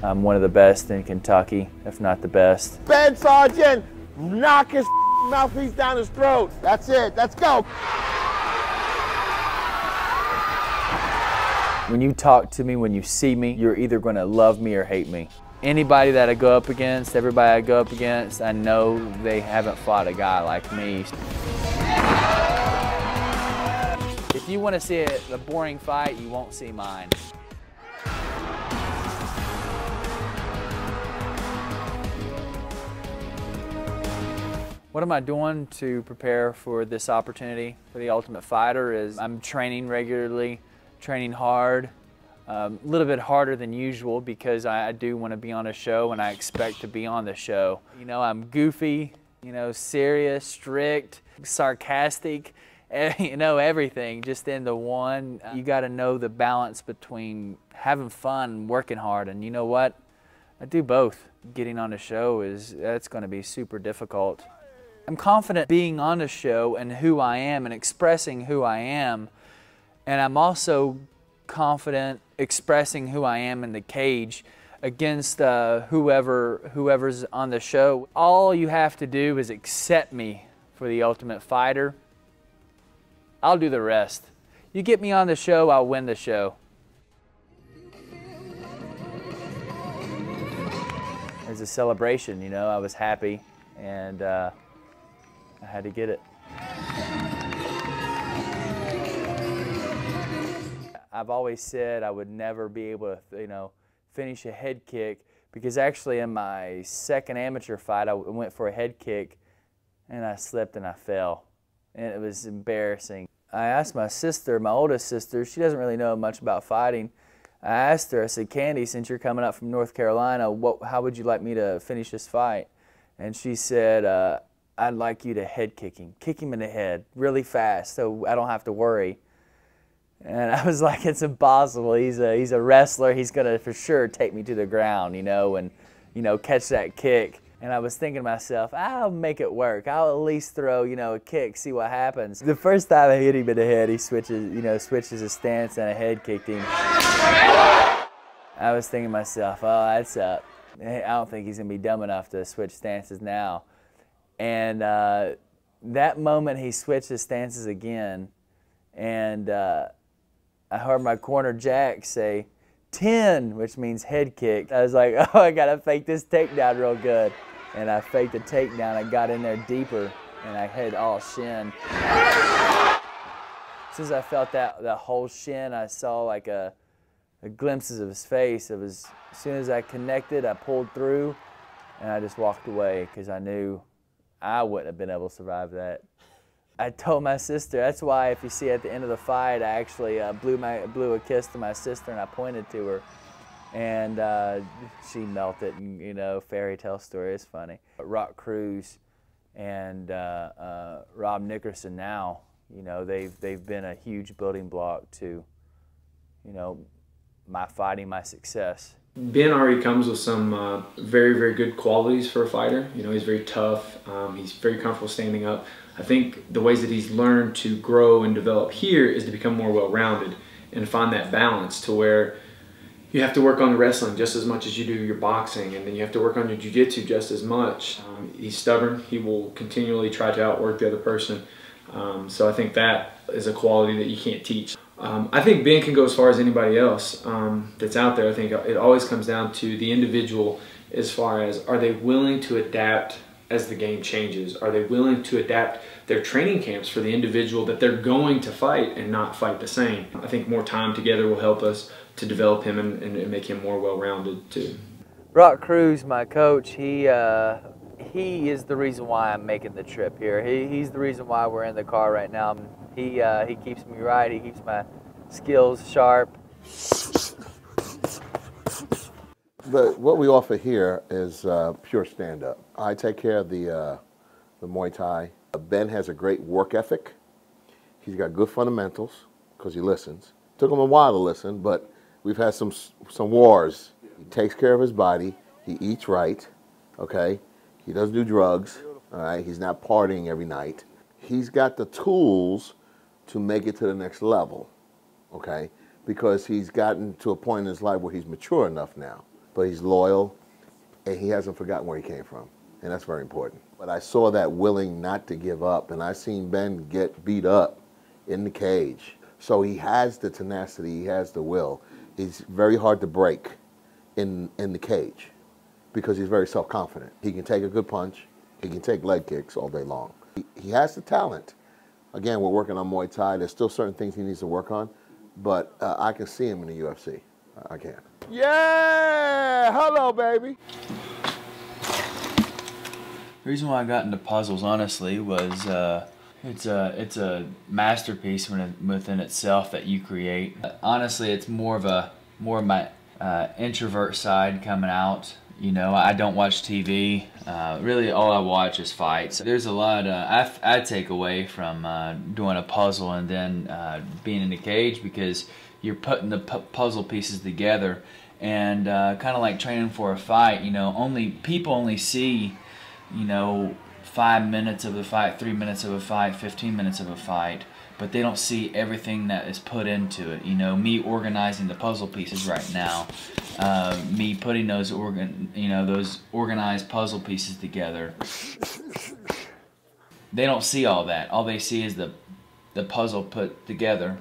I'm one of the best in Kentucky, if not the best. Ben Sergeant, knock his mouthpiece down his throat. That's it, let's go. When you talk to me, when you see me, you're either going to love me or hate me. Anybody that I go up against, everybody I go up against, I know they haven't fought a guy like me. If you want to see a boring fight, you won't see mine. What am I doing to prepare for this opportunity for the Ultimate Fighter is I'm training regularly, training hard, a little bit harder than usual because I do want to be on a show and I expect to be on the show. You know, I'm goofy, you know, serious, strict, sarcastic, you know, everything just in the one. You got to know the balance between having fun and working hard, and you know what? I do both. Getting on a show that's going to be super difficult. I'm confident being on a show and who I am and expressing who I am, and I'm also confident expressing who I am in the cage against whoever's on the show. All you have to do is accept me for the Ultimate Fighter. I'll do the rest. You get me on the show, I'll win the show. It was a celebration, you know. I was happy and I had to get it. I've always said I would never be able to, you know, finish a head kick because actually in my second amateur fight I went for a head kick and I slipped and I fell and it was embarrassing. I asked my sister, my oldest sister, she doesn't really know much about fighting. I asked her, I said, Candy, since you're coming up from North Carolina, how would you like me to finish this fight? And she said, I'd like you to head kick him in the head really fast so I don't have to worry. And I was like, it's impossible. He's a wrestler. He's going to for sure take me to the ground, you know, and, you know, catch that kick. And I was thinking to myself, I'll make it work. I'll at least throw, you know, a kick, see what happens. The first time I hit him in the head, he switches his stance and I head kicked him. I was thinking to myself, oh, that's up. I don't think he's going to be dumb enough to switch stances now. And that moment he switched his stances again, and I heard my corner Jack say, 10, which means head kick. I was like, oh, I got to fake this takedown real good. And I faked the takedown. I got in there deeper, and I hit all shin. As soon as I felt that whole shin, I saw like glimpses of his face. It was, as soon as I connected, I pulled through, and I just walked away because I knew I wouldn't have been able to survive that. I told my sister, that's why if you see at the end of the fight, I actually blew a kiss to my sister and I pointed to her. And she melted, and, you know, fairy tale story is funny. Rock Cruz and Rob Nickerson now, you know, they've been a huge building block to, you know, my fighting, my success. Ben already comes with some very, very good qualities for a fighter. You know, he's very tough. He's very comfortable standing up. I think the ways that he's learned to grow and develop here is to become more well-rounded and find that balance to where you have to work on the wrestling just as much as you do your boxing, and then you have to work on your jiu-jitsu just as much. He's stubborn. He will continually try to outwork the other person. So I think that is a quality that you can't teach. I think Ben can go as far as anybody else that's out there. I think it always comes down to the individual as far as, are they willing to adapt as the game changes? Are they willing to adapt their training camps for the individual that they're going to fight and not fight the same? I think more time together will help us to develop him and make him more well-rounded too. Rock Cruz, my coach, he is the reason why I'm making the trip here. He's the reason why we're in the car right now. He keeps me right. He keeps my skills sharp. What we offer here is pure stand-up. I take care of the Muay Thai. Ben has a great work ethic. He's got good fundamentals because he listens. Took him a while to listen, but we've had some wars. He takes care of his body. He eats right, okay? He doesn't do drugs, all right? He's not partying every night. He's got the tools to make it to the next level, okay? Because he's gotten to a point in his life where he's mature enough now. but he's loyal, and he hasn't forgotten where he came from, and that's very important. But I saw that willing not to give up, and I've seen Ben get beat up in the cage. So he has the tenacity, he has the will. He's very hard to break in the cage because he's very self-confident. He can take a good punch, he can take leg kicks all day long. He has the talent. Again, we're working on Muay Thai. There's still certain things he needs to work on, but I can see him in the UFC. I can. Yeah! Hello, baby! The reason why I got into puzzles, honestly, was it's a masterpiece within itself that you create. Honestly, it's more of my introvert side coming out. You know, I don't watch TV. Really, all I watch is fights. There's a lot I take away from doing a puzzle and then being in the cage, because you're putting the puzzle pieces together, and kind of like training for a fight. You know, people only see, you know, 5 minutes of the fight, 3 minutes of a fight, 15 minutes of a fight, but they don't see everything that is put into it. You know, me organizing the puzzle pieces right now, me putting those organized puzzle pieces together. They don't see all that. All they see is the puzzle put together,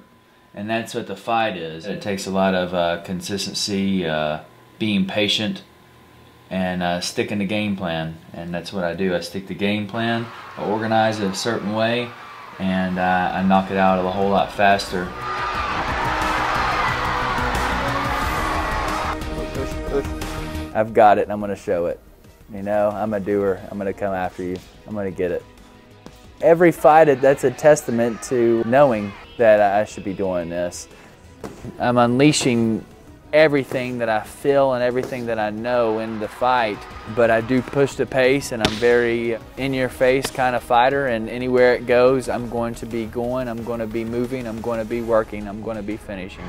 and that's what the fight is. It takes a lot of consistency, being patient, and sticking to game plan, and that's what I do. I stick to game plan, I organize it a certain way, and I knock it out a whole lot faster. I've got it, and I'm going to show it. You know, I'm a doer. I'm going to come after you. I'm going to get it. Every fight, that's a testament to knowing that I should be doing this. I'm unleashing everything that I feel and everything that I know in the fight, but I do push the pace, and I'm very in-your-face kind of fighter, and anywhere it goes, I'm going to be going, I'm going to be moving, I'm going to be working, I'm going to be finishing.